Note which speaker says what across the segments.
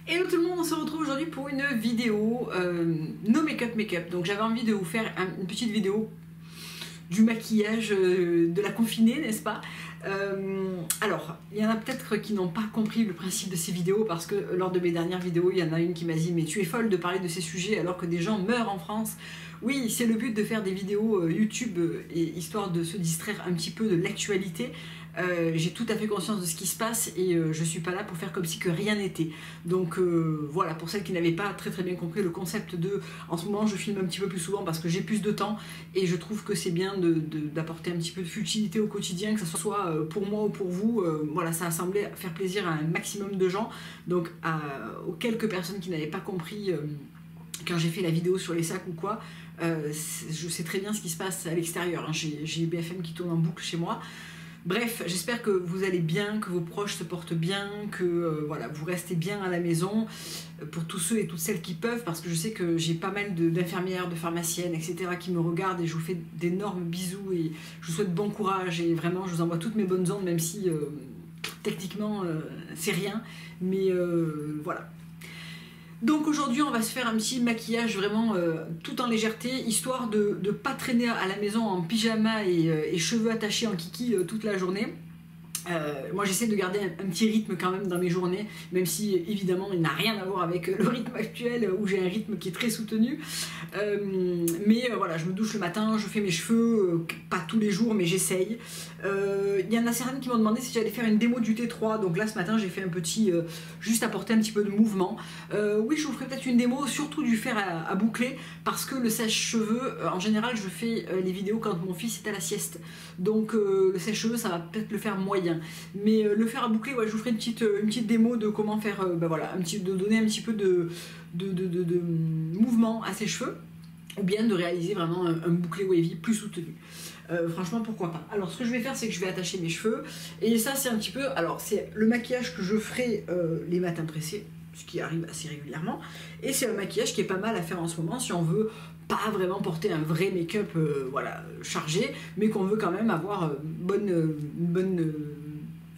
Speaker 1: Hello tout le monde, on se retrouve aujourd'hui pour une vidéo no make-up. Donc j'avais envie de vous faire une petite vidéo du maquillage de la confinée, n'est-ce pas? Alors, il y en a peut-être qui n'ont pas compris le principe de ces vidéos parce que lors de mes dernières vidéos, il y en a une qui m'a dit « Mais tu es folle de parler de ces sujets alors que des gens meurent en France ». Oui, c'est le but de faire des vidéos YouTube et histoire de se distraire un petit peu de l'actualité. J'ai tout à fait conscience de ce qui se passe et je suis pas là pour faire comme si que rien n'était. Donc voilà, pour celles qui n'avaient pas très bien compris le concept de... En ce moment, je filme un petit peu plus souvent parce que j'ai plus de temps et je trouve que c'est bien d'apporter un petit peu de futilité au quotidien, que ce soit pour moi ou pour vous. Voilà, ça a semblé faire plaisir à un maximum de gens. Donc aux quelques personnes qui n'avaient pas compris quand j'ai fait la vidéo sur les sacs ou quoi, je sais très bien ce qui se passe à l'extérieur. Hein. J'ai BFM qui tourne en boucle chez moi. Bref, j'espère que vous allez bien, que vos proches se portent bien, que voilà, vous restez bien à la maison, pour tous ceux et toutes celles qui peuvent, parce que je sais que j'ai pas mal d'infirmières, de pharmaciennes, etc. qui me regardent et je vous fais d'énormes bisous et je vous souhaite bon courage et vraiment je vous envoie toutes mes bonnes ondes, même si techniquement c'est rien, mais voilà. Donc aujourd'hui on va se faire un petit maquillage vraiment tout en légèreté, histoire de ne pas traîner à la maison en pyjama et cheveux attachés en kiki toute la journée. Moi j'essaie de garder un petit rythme quand même dans mes journées, même si évidemment il n'a rien à voir avec le rythme actuel où j'ai un rythme qui est très soutenu. Mais voilà, je me douche le matin, je fais mes cheveux, pas tous les jours mais j'essaye. Il y en a certaines qui m'ont demandé si j'allais faire une démo du T3, donc là ce matin j'ai fait un petit, juste apporter un petit peu de mouvement. Oui, je vous ferai peut-être une démo, surtout du fer à boucler, parce que le sèche-cheveux, en général je fais les vidéos quand mon fils est à la sieste, donc le sèche-cheveux ça va peut-être le faire moyen. Mais le fer à boucler, ouais, je vous ferai une petite démo de comment faire, voilà, de donner un petit peu de mouvement à ses cheveux, ou bien de réaliser vraiment un bouclé wavy plus soutenu. Franchement, pourquoi pas. Alors, ce que je vais faire, c'est que je vais attacher mes cheveux, et ça, c'est un petit peu, alors, c'est le maquillage que je ferai les matins pressés, ce qui arrive assez régulièrement, et c'est un maquillage qui est pas mal à faire en ce moment si on veut pas vraiment porter un vrai make-up voilà, chargé, mais qu'on veut quand même avoir une bonne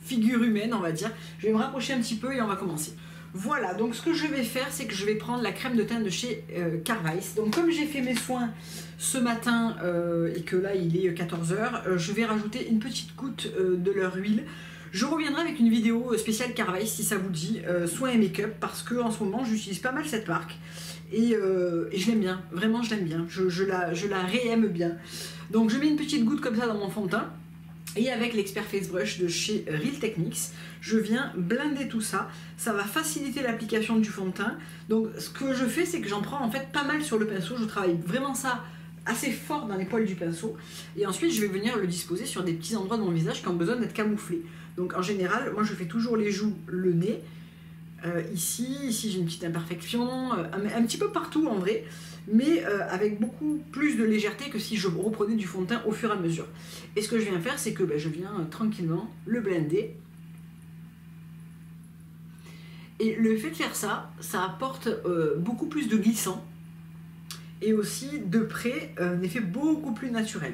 Speaker 1: figure humaine, on va dire. Je vais me rapprocher un petit peu et on va commencer. Voilà, donc ce que je vais faire, c'est que je vais prendre la crème de teint de chez Carvice. Donc comme j'ai fait mes soins ce matin et que là il est 14 h, je vais rajouter une petite goutte de leur huile. Je reviendrai avec une vidéo spéciale Carvice si ça vous dit, soins et make-up, parce que en ce moment j'utilise pas mal cette marque et je l'aime bien, vraiment je l'aime bien, je la réaime bien. Donc je mets une petite goutte comme ça dans mon fond de teint. Et avec l'expert face brush de chez Real Techniques, je viens blinder tout ça. Ça va faciliter l'application du fond de teint. Donc ce que je fais, c'est que j'en prends en fait pas mal sur le pinceau. Je travaille vraiment ça assez fort dans les poils du pinceau. Et ensuite, je vais venir le disposer sur des petits endroits de mon visage qui ont besoin d'être camouflés. Donc en général, moi je fais toujours les joues, le nez. Ici j'ai une petite imperfection, un petit peu partout en vrai, mais avec beaucoup plus de légèreté que si je reprenais du fond de teint au fur et à mesure. Et ce que je viens faire, c'est que je viens tranquillement le blender. Et le fait de faire ça, ça apporte beaucoup plus de glissant et aussi de près un effet beaucoup plus naturel.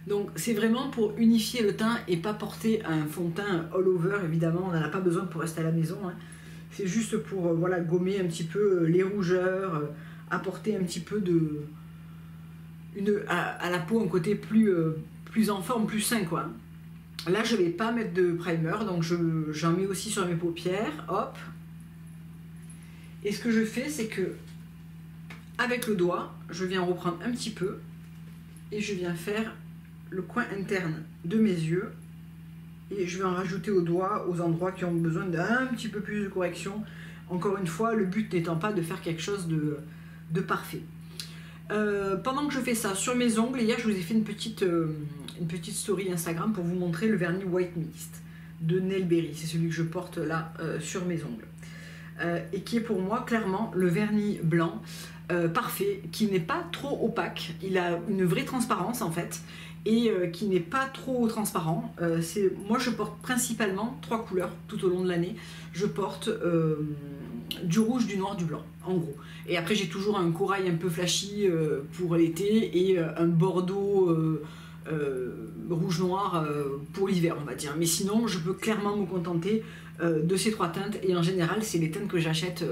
Speaker 1: Donc c'est vraiment pour unifier le teint et pas porter un fond de teint all over, évidemment on n'en a pas besoin pour rester à la maison, hein. C'est juste pour voilà, gommer un petit peu les rougeurs, apporter un petit peu à la peau un côté plus en forme, plus sain quoi. Là je vais pas mettre de primer, donc j'en mets aussi sur mes paupières, hop. Et ce que je fais, c'est que avec le doigt, je viens reprendre un petit peu et je viens faire le coin interne de mes yeux et je vais en rajouter au doigt aux endroits qui ont besoin d'un petit peu plus de correction. Encore une fois, le but n'étant pas de faire quelque chose de parfait. Pendant que je fais ça sur mes ongles, hier je vous ai fait une petite story Instagram pour vous montrer le vernis White Mist de Nailberry. C'est celui que je porte là sur mes ongles et qui est pour moi clairement le vernis blanc parfait, qui n'est pas trop opaque. Il a une vraie transparence en fait et qui n'est pas trop transparent. Moi je porte principalement 3 couleurs tout au long de l'année. Je porte du rouge, du noir, du blanc en gros. Et après j'ai toujours un corail un peu flashy pour l'été et un bordeaux rouge-noir pour l'hiver on va dire. Mais sinon je peux clairement me contenter de ces 3 teintes, et en général c'est les teintes que j'achète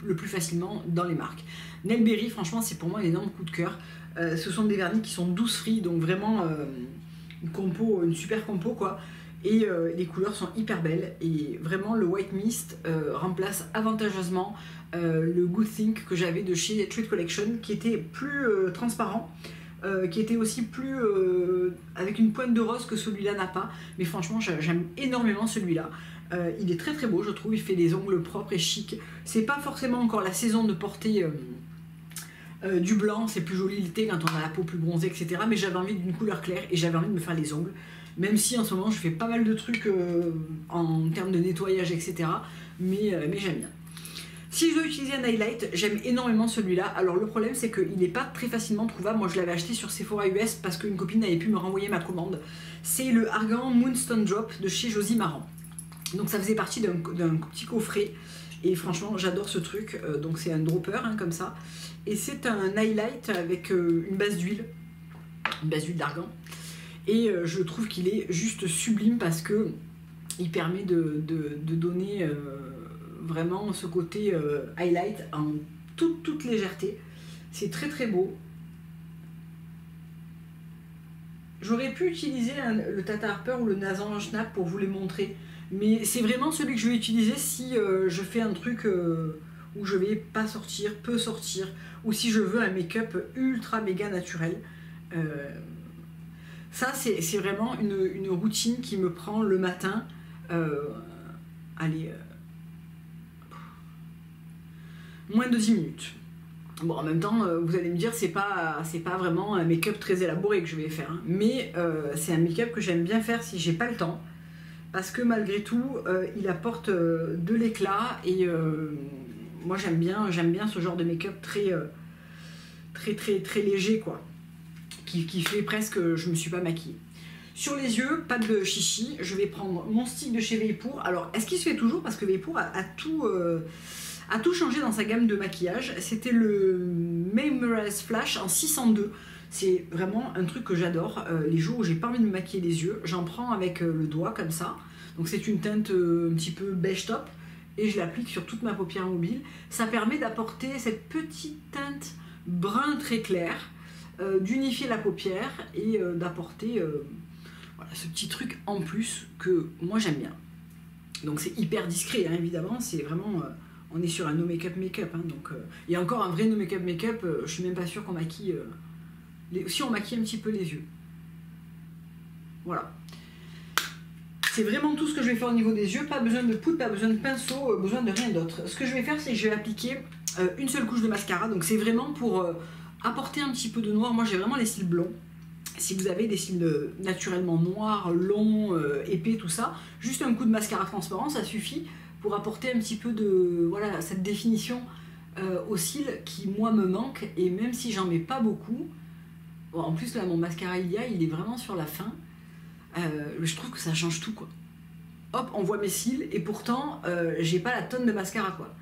Speaker 1: le plus facilement dans les marques. Nailberry, franchement c'est pour moi un énorme coup de cœur. Ce sont des vernis qui sont douce free, donc vraiment une super compo quoi. Et les couleurs sont hyper belles, et vraiment le White Mist remplace avantageusement le Good Think que j'avais de chez Treat Collection, qui était plus transparent, qui était aussi plus avec une pointe de rose que celui-là n'a pas, mais franchement j'aime énormément celui-là. Il est très très beau, je trouve, il fait des ongles propres et chic. C'est pas forcément encore la saison de porter du blanc, c'est plus joli l'été quand on a la peau plus bronzée, etc. Mais j'avais envie d'une couleur claire et j'avais envie de me faire les ongles. Même si en ce moment je fais pas mal de trucs en termes de nettoyage, etc. Mais j'aime bien. Si je dois utiliser un highlight, j'aime énormément celui-là. Alors le problème c'est qu'il n'est pas très facilement trouvable. Moi je l'avais acheté sur Sephora US parce qu'une copine n'avait pu me renvoyer ma commande. C'est le Argan Moonstone Drop de chez Josie Maran. Donc ça faisait partie d'un petit coffret. Et franchement j'adore ce truc. Donc c'est un dropper hein, comme ça. Et c'est un highlight avec une base d'huile d'argan. Et je trouve qu'il est juste sublime parce que il permet de donner vraiment ce côté highlight en toute légèreté. C'est très très beau. J'aurais pu utiliser le Tata Harper ou le Nathan Schnapp pour vous les montrer, mais c'est vraiment celui que je vais utiliser si je fais un truc où je vais pas sortir, peu sortir, ou si je veux un make-up ultra méga naturel. Ça c'est vraiment une routine qui me prend le matin. Moins de 10 minutes. Bon, en même temps, vous allez me dire, c'est pas vraiment un make-up très élaboré que je vais faire, hein. Mais c'est un make-up que j'aime bien faire si j'ai pas le temps, parce que malgré tout, il apporte de l'éclat, et moi j'aime bien ce genre de make-up très léger, quoi, qui fait presque je me suis pas maquillée. Sur les yeux, pas de chichi, je vais prendre mon stick de chez Vapeur. Alors, est-ce qu'il se fait toujours? Parce que Vapeur a tout changé dans sa gamme de maquillage. C'était le Memorize Flash en 602. C'est vraiment un truc que j'adore. Les jours où j'ai pas envie de me maquiller les yeux, j'en prends avec le doigt comme ça. Donc c'est une teinte un petit peu beige top, et je l'applique sur toute ma paupière mobile. Ça permet d'apporter cette petite teinte brun très clair, d'unifier la paupière et d'apporter voilà, ce petit truc en plus que moi j'aime bien. Donc c'est hyper discret hein, évidemment, c'est vraiment... on est sur un no make-up hein, donc et encore un vrai no make-up, je suis même pas sûre qu'on maquille si on maquille un petit peu les yeux. Voilà. C'est vraiment tout ce que je vais faire au niveau des yeux, pas besoin de poudre, pas besoin de pinceau, besoin de rien d'autre. Ce que je vais faire, c'est que je vais appliquer une seule couche de mascara, donc c'est vraiment pour apporter un petit peu de noir. Moi j'ai vraiment les cils blonds. Si vous avez des cils naturellement noirs, longs, épais, tout ça, juste un coup de mascara transparent, ça suffit pour apporter un petit peu de, voilà, cette définition aux cils qui, moi, me manque. Et même si j'en mets pas beaucoup, bon, en plus, là, mon mascara Ilia, il est vraiment sur la fin. Je trouve que ça change tout, quoi. Hop, on voit mes cils, et pourtant, j'ai pas la tonne de mascara, quoi.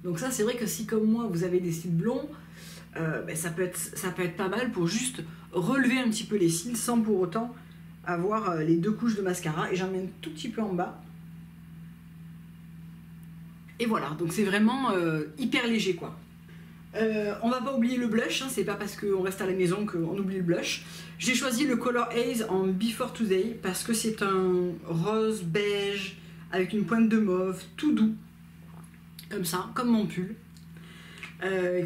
Speaker 1: Donc ça, c'est vrai que si, comme moi, vous avez des cils blonds, ben, ça peut être pas mal pour juste relever un petit peu les cils sans pour autant avoir les 2 couches de mascara, et j'en mets un tout petit peu en bas. Et voilà, donc c'est vraiment hyper léger, quoi. On va pas oublier le blush, hein, c'est pas parce qu'on reste à la maison qu'on oublie le blush. J'ai choisi le Color Haze en Before Today parce que c'est un rose beige avec une pointe de mauve, tout doux, comme ça, comme mon pull.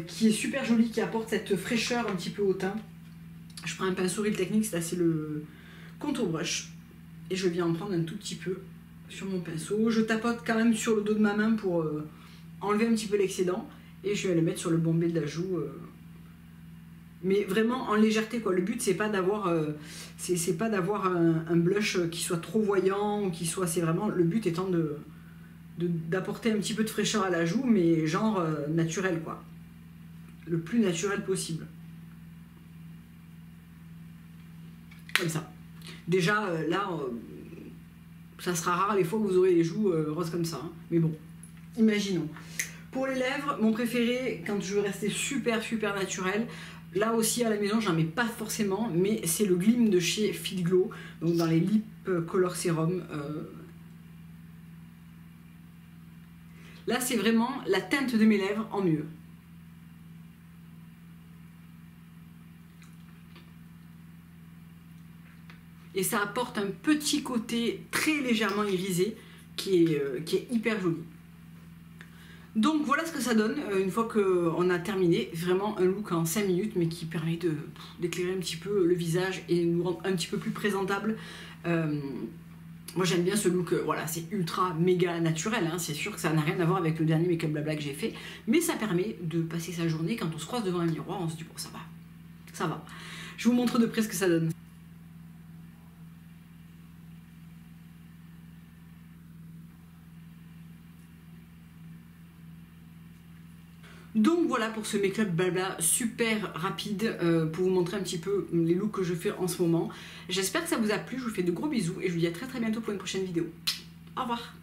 Speaker 1: Qui est super joli, qui apporte cette fraîcheur un petit peu au teint. Je prends un pinceau Real Techniques, c'est le contour brush, et je viens en prendre un tout petit peu sur mon pinceau. Je tapote quand même sur le dos de ma main pour enlever un petit peu l'excédent, et je vais le mettre sur le bombé de la joue, mais vraiment en légèreté, quoi. Le but c'est pas d'avoir un blush qui soit trop voyant, ou qui soit, c'est vraiment le but étant d'apporter un petit peu de fraîcheur à la joue, mais genre naturel, quoi, le plus naturel possible, comme ça. Déjà là ça sera rare les fois que vous aurez les joues roses comme ça, hein. Mais bon, imaginons. Pour les lèvres, mon préféré, quand je veux rester super naturel, Là aussi à la maison j'en mets pas forcément, mais c'est le Glim de chez Fit Glow, donc dans les Lip Color Serum. Là c'est vraiment la teinte de mes lèvres en mieux. Et ça apporte un petit côté très légèrement irisé qui est hyper joli. Donc voilà ce que ça donne une fois qu'on a terminé. Vraiment un look en 5 minutes, mais qui permet d'éclairer un petit peu le visage et nous rendre un petit peu plus présentable. Moi j'aime bien ce look, voilà, c'est ultra méga naturel, hein. C'est sûr que ça n'a rien à voir avec le dernier make-up blabla que j'ai fait, mais ça permet de passer sa journée, quand on se croise devant un miroir, on se dit bon ça va, ça va. Je vous montre de près ce que ça donne. Donc voilà pour ce make-up blabla super rapide pour vous montrer un petit peu les looks que je fais en ce moment. J'espère que ça vous a plu, je vous fais de gros bisous et je vous dis à très bientôt pour une prochaine vidéo. Au revoir.